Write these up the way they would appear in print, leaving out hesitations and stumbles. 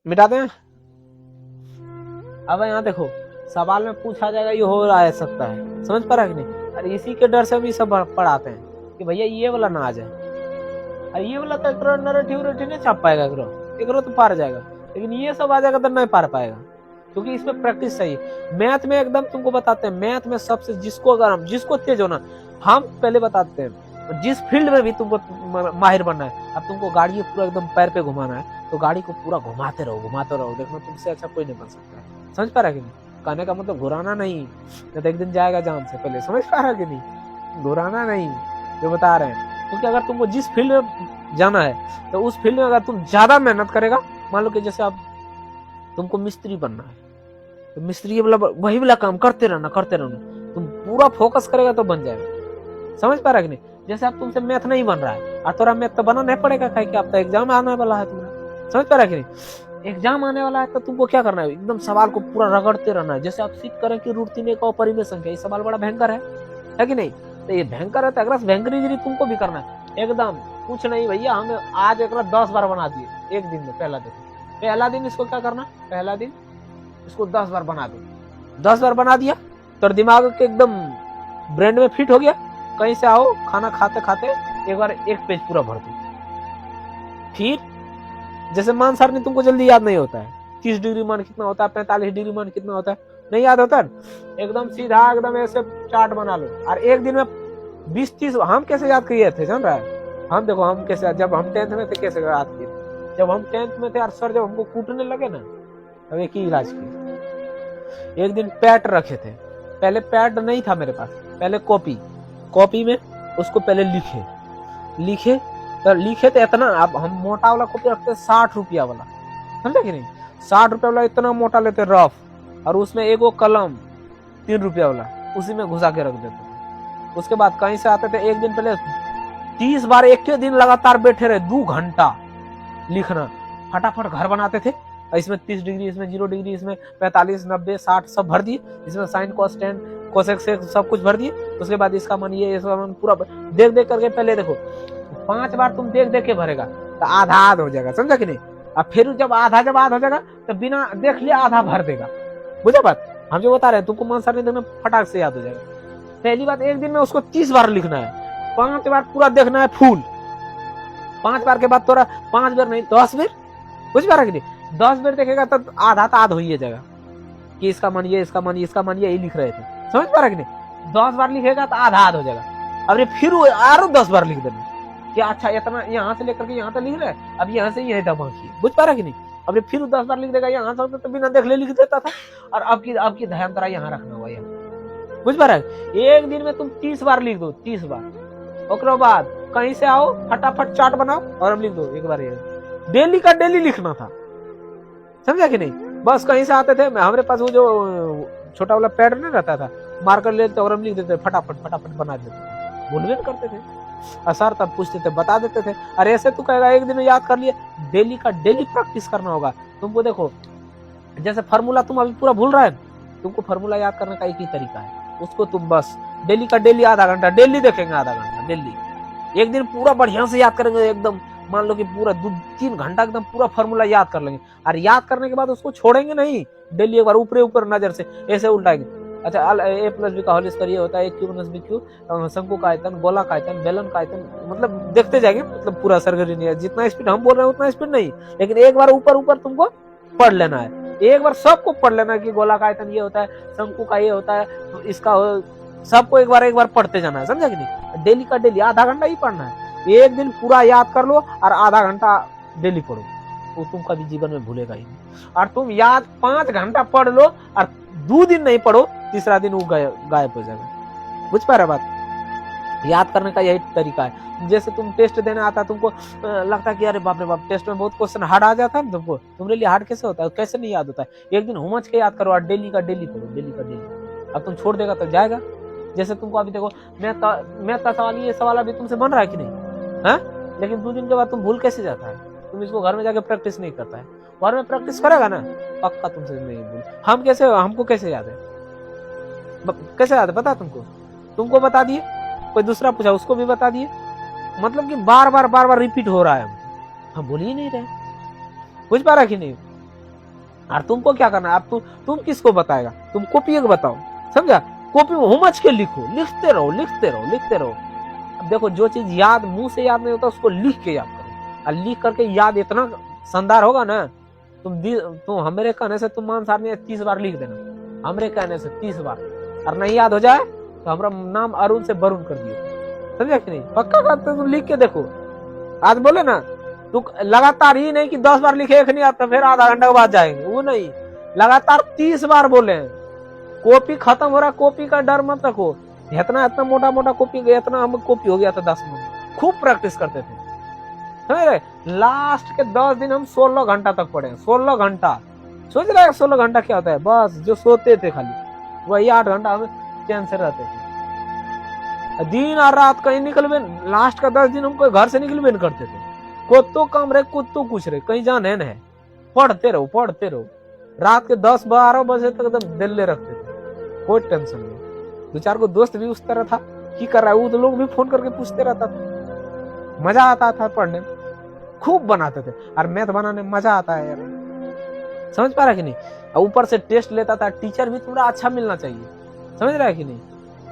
मिटा दें। अब यहाँ देखो सवाल में पूछा जाएगा ये हो रहा है सकता है, समझ पा रहा है कि नहीं। अरे इसी के डर से भी सब पढ़ाते हैं कि भैया ये वाला ना आ जाए। अरे ये वाला तो एकरो नरेटिव नहीं छाप पाएगा, एकरो तो पार जाएगा, लेकिन ये सब आ जाएगा तो नहीं पार पाएगा, क्योंकि इसमें प्रैक्टिस चाहिए। मैथ में एकदम तुमको बताते हैं, मैथ में सबसे जिसको तेज होना, हम पहले बताते हैं जिस फील्ड में भी तुमको माहिर बनना है। अब तुमको गाड़ी पूरा एकदम पैर पे घुमाना है तो गाड़ी को पूरा घुमाते रहो, देखना तुमसे अच्छा कोई नहीं बन सकता है। समझ पा रहा है कि नहीं। कहने का मतलब घुराना नहीं, नहीं तो एक दिन जाएगा जान से पहले। समझ पा रहा है कि नहीं, घुराना नहीं जो बता रहे हैं। क्योंकि अगर तुमको जिस फील्ड में जाना है तो उस फील्ड में अगर तुम ज्यादा मेहनत करेगा, मान लो कि जैसे अब तुमको मिस्त्री बनना है तो मिस्त्री मतलब वही वाला काम करते रहना, तुम पूरा फोकस करेगा तो बन जाएगा। समझ पा रहा है कि नहीं। जैसे अब तुमसे मैथ नहीं बन रहा है और थोड़ा मैथ तो बना नहीं पड़ेगा, कि अब तो एग्जाम आने वाला है तुम्हारा। समझ पा रहा है कि नहीं। एग्जाम आने वाला है तो तुमको क्या करना है, एकदम सवाल को पूरा रगड़ते रहना है। जैसे आप सिद्ध करें कि रूट 3 एक अपरिमेय संख्या, ये सवाल बड़ा भयंकर है कि नहीं। तो ये भयंकर है तो अगर भयंकरी तुमको भी करना है एकदम। कुछ नहीं भैया, हम आज एक 10 बार बना दिए एक दिन में। पहला दिन इसको क्या करना, पहला दिन इसको 10 बार बना दो। 10 बार बना दिया तो दिमाग के एकदम ब्रेन में फिट हो गया। कहीं से आओ खाना खाते खाते एक बार एक पेज पूरा भर दो। फिर जैसे मान सारणी तुमको जल्दी याद नहीं होता है, 30 डिग्री मान कितना होता है, 45 डिग्री मान कितना होता है, नहीं याद होता है। एकदम सीधा एकदम ऐसे चार्ट बना लो और एक दिन में 20-30। हम कैसे याद किए थे जान रहा है। हम देखो हम कैसे, जब हम 10th में थे कैसे याद किए। जब हम 10th में थे और सर जब हमको कूटने लगे ना, अब एक ही इलाज की। एक दिन पैड रखे थे, पहले पैड नहीं था मेरे पास, पहले कॉपी में उसको पहले लिखे तो इतना। अब हम मोटा वाला कॉपी रखते 60 रुपया वाला, समझे कि नहीं। 60 रुपया वाला इतना मोटा लेते रफ, और उसमें एगो कलम 3 रुपया वाला उसी में घुसा के रख देते। उसके बाद कहीं से आते थे, एक दिन पहले 30 बार एक दिन लगातार बैठे रहे 2 घंटा लिखना। फटाफट घर बनाते थे, इसमें 30 डिग्री, इसमें 0 डिग्री, इसमें 45, 90, 60 सब भर दिए। इसमें साइन कॉस टेन कोसेक से सब कुछ भर दिए। उसके बाद इसका मान ये, इसका मान पूरा देख करके पहले देखो 5 बार तुम देख के भरेगा तो आधा हो जाएगा, समझा कि नहीं। अब फिर जब आधा हो जाएगा तो बिना देख लिया आधा भर देगा। बुझा बात, हम जो बता रहे हैं तुमको मान सारणी देखना फटाक से याद हो जाएगा। पहली बात, एक दिन में उसको 30 बार लिखना है, 5 बार पूरा देखना है फुल। 5 बार के बाद थोड़ा 5 बार नहीं 10 बार, बुझ पा रहा कि नहीं। 10 बार देखेगा तो आधा हो ही जाएगा कि इसका मान ये, इसका मान ये, इसका मान ये, यही लिख रहे थे। समझ पा रहा कि नहीं। 10 बार लिखेगा तो आधा हो जाएगा। अब फिर और 10 बार लिख देना कि अच्छा इतना यहाँ से लेकर के यहाँ तक लिख रहे हैं, अब यहाँ से यही तक बाकी है। बुझ पा रहा कि नहीं। अब फिर 10 बार लिख देगा, यहाँ से तो बिना देख ले लिख देता था, और अब की ध्यान तरह यहाँ रखना हुआ यहाँ। बुझ पा रहा है। एक दिन में तुम 30 बार लिख दो, 30 बार। उसके बाद कहीं से आओ फटाफट चार्ट बनाओ और हम लिख दो एक बार। डेली का डेली लिखना था, समझा कि नहीं। बस कहीं से आते थे, हमारे पास वो जो छोटा वाला पैड नहीं रहता था, मार्कर लेते और हम लिख देते, फटाफट बना देते, भूल भी करते थे। और सर तब पूछते थे, बता देते थे। अरे ऐसे तू कहेगा एक दिन में याद कर लिए, डेली का डेली प्रैक्टिस करना होगा तुमको। देखो जैसे फार्मूला तुम अभी पूरा भूल रहा है, तुमको फार्मूला याद करने का एक ही तरीका है, उसको तुम बस डेली का डेली आधा घंटा डेली देखेंगे, आधा घंटा डेली। एक दिन पूरा बढ़िया से याद करेंगे एकदम, मान लो कि पूरा 2-3 घंटा एकदम पूरा फार्मूला याद कर लेंगे। और याद करने के बाद उसको छोड़ेंगे नहीं, डेली एक बार ऊपर नजर से ऐसे उल्टाएंगे। अच्छा, a + b का होल स्क्वायर ये होता है, q - b q, शंकु का आयतन, गोला का आयतन, बेलन का आयतन, मतलब देखते जाएंगे, मतलब पूरा सरगरी नहीं है। जितना स्पीड हम बोल रहे हैं उतना स्पीड नहीं, लेकिन एक बार ऊपर तुमको पढ़ लेना है। एक बार सबको पढ़ लेना है कि गोला का आयतन ये होता है, शंकु का ये होता है, तो इसका सबको एक बार पढ़ते जाना है, समझा कि नहीं। डेली का डेली आधा घंटा ही पढ़ना है। एक दिन पूरा याद कर लो और आधा घंटा डेली पढ़ो, वो तुम कभी जीवन में भूलेगा ही नहीं। और तुम याद 5 घंटा पढ़ लो और 2 दिन नहीं पढ़ो, तीसरा दिन वो गायब हो जाएगा। बुझ पा रहे बात। याद करने का यही तरीका है। जैसे तुम टेस्ट देने आता है, तुमको लगता है कि अरे बाप रे बाप, टेस्ट में बहुत क्वेश्चन हार्ड आ जाता है ना तुमको, तुम्हारे लिए हार्ड कैसे होता है, कैसे नहीं याद होता है। एक दिन हुमच के याद करो और डेली का डेली पढ़ो, डेली का डेली। अब तुम छोड़ देगा तो जाएगा। जैसे तुमको अभी देखो मैथ का सवाल, ये सवाल अभी तुमसे बन रहा है कि नहीं है, लेकिन 2 दिन के बाद तुम भूल कैसे जाता है। तुम इसको घर में जाके प्रैक्टिस नहीं करता है, घर में प्रैक्टिस करेगा ना पक्का तुमसे नहीं भूल। हमको कैसे याद है, कैसे याद है पता तुमको बता दिए, कोई दूसरा पूछा उसको भी बता दिए, मतलब कि बार बार रिपीट हो रहा है, हम भूल ही नहीं रहे। बुझ पा रहा कि नहीं। और तुमको क्या करना है, अब तुम किसको बताएगा, तुम कॉपी को बताओ, समझा। कॉपी में हुमच के लिखो, लिखते रहो लिखते रहो लिखते रहो। अब देखो जो चीज याद मुंह से याद नहीं होता उसको लिख के याद करो, और लिख करके याद इतना शानदार होगा ना, तुम हमारे कहने से तुम मानसार नहीं 30 बार लिख देना, हमारे कहने से 30 बार, और नहीं याद हो जाए तो हमारा नाम अरुण से वरुण कर दियो, समझा कि नहीं। पक्का करते तुम लिख के देखो, आज बोले ना तू लगातार ही नहीं कि 10 बार लिखे एक नहीं आता फिर आधा घंटा के बाद जाएंगे, वो नहीं, लगातार 30 बार बोले। कॉपी खत्म हो रहा, कॉपी का डर मत रखो, इतना इतना मोटा मोटा कॉपी, इतना हम कॉपी हो गया था 10 में, खूब प्रैक्टिस करते थे, समझ रहे। लास्ट के 10 दिन हम 16 घंटा तक पढ़े, 16 घंटा। सोच रहे 16 घंटा क्या होता है, बस जो सोते थे खाली वही 8 घंटा हम चैन से रहते थे, दिन और रात कहीं निकलवे। लास्ट का 10 दिन हम कोई घर से निकलवे नहीं करते थे, कुत्तो काम रहे कुत्तो कुछ रहे, कहीं जाने न है, पढ़ते रहो पढ़ते रहो। रात के 10-12 बजे तक एकदम दिल्ली रखते थे, कोई टेंशन नहीं। 2-4 को दोस्त भी उस तरह था कि कर रहा है, वो तो लोग भी फोन करके पूछते रहता था, मजा आता था पढ़ने में, खूब बनाते थे। और मैथ बनाने में मजा आता है यार, समझ पा रहा है कि नहीं। ऊपर से टेस्ट लेता था, टीचर भी तुम्हारा अच्छा मिलना चाहिए, समझ रहा है कि नहीं,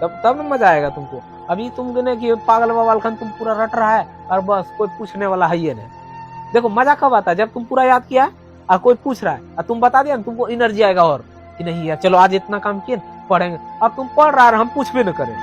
तब ना मजा आएगा तुमको। अभी तुम ने कि पागल बवाल खान तुम पूरा रट रहा है और बस कोई पूछने वाला है ही नहीं। देखो मजा कब आता है, जब तुम पूरा याद किया और कोई पूछ रहा है और तुम बता दिया, तुमको एनर्जी आएगा और कि नहीं यार चलो आज इतना काम किए पढ़ेंगे। अब तुम पढ़ रहा है हम पूछ भी न करें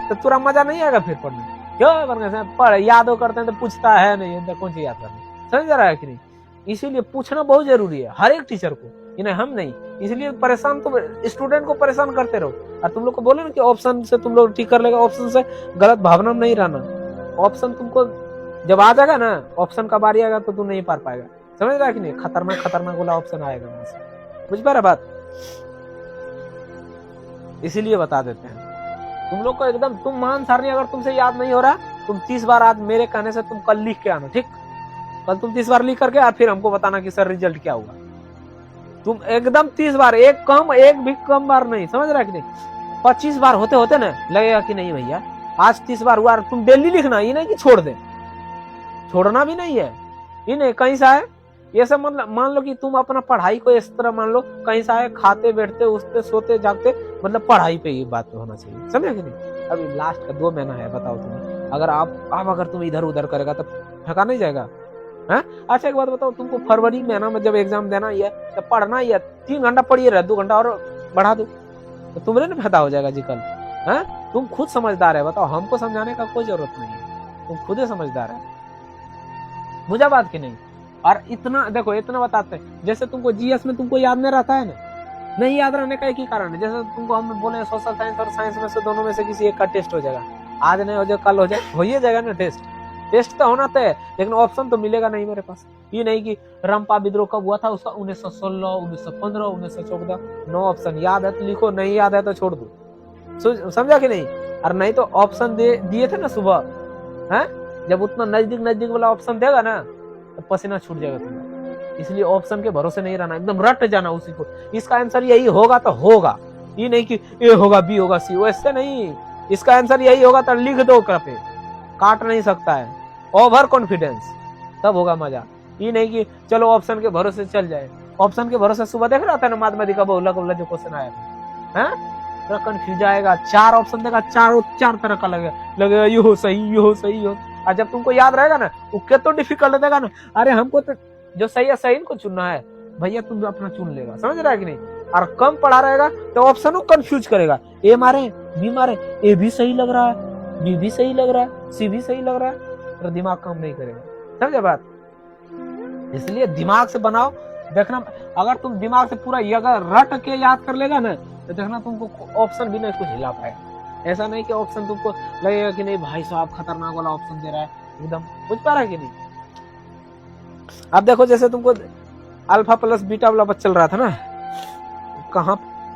तो पूरा मजा नहीं आएगा फिर पढ़ने। क्यों पढ़ याद हो करते हैं तो पूछता है नहीं, कौन सी याद करना, समझ रहा है कि नहीं। इसीलिए पूछना बहुत जरूरी है हर एक टीचर को, इन्हें हम नहीं। इसलिए परेशान तुम स्टूडेंट को परेशान करते रहो, और तुम लोग को बोले ना कि ऑप्शन से तुम लोग ठीक कर लेगा, ऑप्शन से गलत भावना में नहीं रहना। ऑप्शन तुमको जब आ जाएगा ना, ऑप्शन का बारी आएगा तो तुम नहीं पढ़ पाएगा, समझ रहा है कि नहीं। खतरनाक खतरनाक वाला ऑप्शन आएगा वहां से, बुझ पा रहा बात। इसीलिए बता देते हैं तुम लोग को एकदम, तुम मान सारनी अगर तुमसे याद नहीं हो रहा, तुम 30 बार आज मेरे कहने से तुम कल लिख के आना, ठीक। कल तुम 30 बार लिख करके और फिर हमको बताना कि सर रिजल्ट क्या हुआ। तुम एकदम 30 बार, एक भी कम बार नहीं, समझ रहा है कि नहीं। 25 बार होते होते ना लगेगा कि नहीं भैया आज 30 बार हुआ। तुम डेली लिखना, ये नहीं कि छोड़ दे, छोड़ना भी नहीं है, ये नहीं कहीं सा है ये सब। मतलब मान लो कि तुम अपना पढ़ाई को इस तरह मान लो, कहीं सा है खाते बैठते उठते सोते जागते, मतलब पढ़ाई पे ये बात होना चाहिए, समझे कि नहीं। अभी लास्ट का 2 महीना है, बताओ तुम्हें अगर अगर तुम इधर उधर करेगा तो थका नहीं जाएगा है। अच्छा एक बात बताओ, तुमको फरवरी महीना में जब एग्जाम देना ही है तो पढ़ना ही है, 3 घंटा पढ़िए रह, 2 घंटा और बढ़ा दो तो तुम्हारे ना फायदा हो जाएगा जी कल है। तुम खुद समझदार है, बताओ हमको समझाने का कोई जरूरत नहीं है, तुम खुद ही समझदार है, मुझे बात की नहीं। और इतना देखो इतना बताते हैं, जैसे तुमको जीएस में तुमको याद नहीं रहता है ना, नहीं याद रहने का एक ही कारण है, जैसे तुमको हम बोले सोशल साइंस और साइंस में से दोनों में से किसी एक का टेस्ट हो जाएगा, आज नहीं हो जाए कल हो जाए, हो ही जाएगा ना टेस्ट तो होना तय, लेकिन ऑप्शन तो मिलेगा नहीं मेरे पास। ये नहीं कि रंपा विद्रोह कब हुआ था, उसका 1916 1915 1914, 9 ऑप्शन। याद है तो लिखो, नहीं याद है तो छोड़ दो, समझा कि नहीं। और नहीं तो ऑप्शन दिए थे ना सुबह है, जब उतना नजदीक वाला ऑप्शन देगा ना तो पसीना छूट जाएगा तुम्हारा। इसलिए ऑप्शन के भरोसे नहीं रहना, एकदम रट जाना उसी को, इसका आंसर यही होगा तो होगा, ये नहीं कि ए होगा बी होगा सी, वैसे नहीं, इसका आंसर यही होगा तो लिख दो पे, काट नहीं सकता है। ओवर कॉन्फिडेंस तब होगा मजा, ये नहीं कि चलो ऑप्शन के भरोसे चल जाए। ऑप्शन के भरोसे सुबह देख रहा था ना मैथमेटिक्स का बहुला जो क्वेश्चन आया था, पूरा कंफ्यूज आएगा, 4 ऑप्शन देगा, 4 तरह का लगेगा ये हो सही ये हो सही हो। और जब तुमको याद रहेगा ना वो कितना डिफिकल्ट देगा ना, अरे हमको तो जो सही है सही को चुनना है भैया, तुम अपना चुन लेगा, समझ रहा है कि नहीं। और कम पढ़ा रहेगा तो ऑप्शन को कंफ्यूज करेगा, ए मारे बी मारे, ए भी सही लग रहा है बी भी सही लग रहा है सी भी सही लग रहा है, तो दिमाग काम नहीं करेगा, समझे बात। इसलिए दिमाग से बनाओ, देखना अगर तुम दिमाग से पूरा अगर रट के याद कर लेगा ना तो देखना तुमको ऑप्शन भी नहीं कुछ हिला पाएगा। ऐसा नहीं कि ऑप्शन तुमको लगेगा कि नहीं भाई साहब खतरनाक वाला ऑप्शन दे रहा है, एकदम बुझ पा रहा है कि नहीं। अब देखो जैसे तुमको अल्फा प्लस बीटा वाला चल रहा था ना, कहाँ